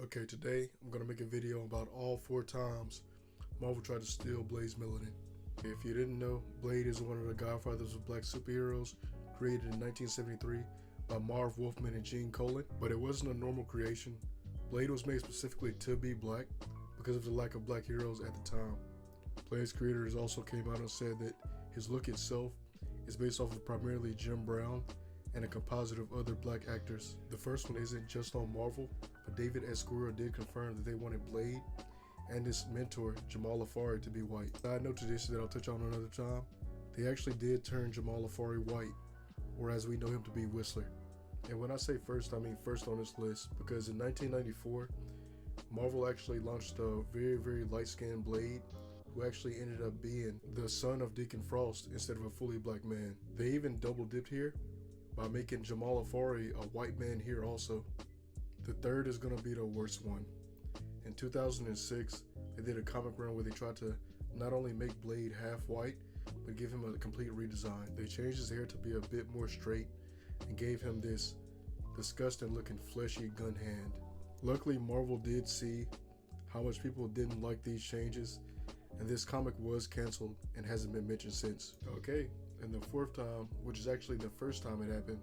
Okay, today I'm going to make a video about all 4 times Marvel tried to steal Blade's Melanin. If you didn't know, Blade is one of the godfathers of black superheroes, created in 1973 by Marv Wolfman and Gene Colan, but it wasn't a normal creation. Blade was made specifically to be black because of the lack of black heroes at the time. Blade's creators also came out and said that his look itself is based off of primarily Jim Brown and a composite of other black actors. The first one isn't just on Marvel, but David Esquire did confirm that they wanted Blade and his mentor Jamal Afari to be white. Side note to this that I'll touch on another time, they actually did turn Jamal Afari white, or as we know him to be Whistler. And when I say first, I mean first on this list, because in 1994, Marvel actually launched a very light-skinned Blade who actually ended up being the son of Deacon Frost instead of a fully black man. They even double dipped here by making Jamal Afari a white man here also. The third is going to be the worst one. In 2006, they did a comic run where they tried to not only make Blade half white, but give him a complete redesign. They changed his hair to be a bit more straight and gave him this disgusting looking fleshy gun hand. Luckily, Marvel did see how much people didn't like these changes, and this comic was canceled and hasn't been mentioned since. Okay, and the fourth time, which is actually the first time it happened,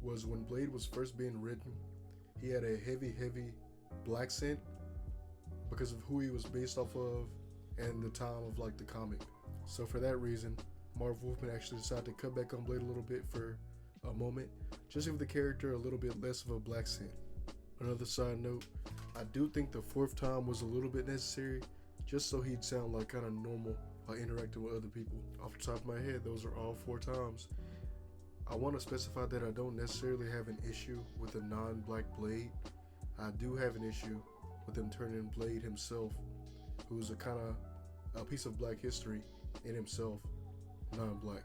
was when Blade was first being written. He had a heavy black scent because of who he was based off of and the time of like the comic. So for that reason, Marv Wolfman actually decided to cut back on Blade a little bit for a moment, just to give the character a little bit less of a black scent. Another side note, I do think the fourth time was a little bit necessary, just so he'd sound like kind of normal while interacting with other people. Off the top of my head, those are all 4 times. I want to specify that I don't necessarily have an issue with a non-black Blade. I do have an issue with him turning Blade himself, who's a piece of black history in himself, non-black.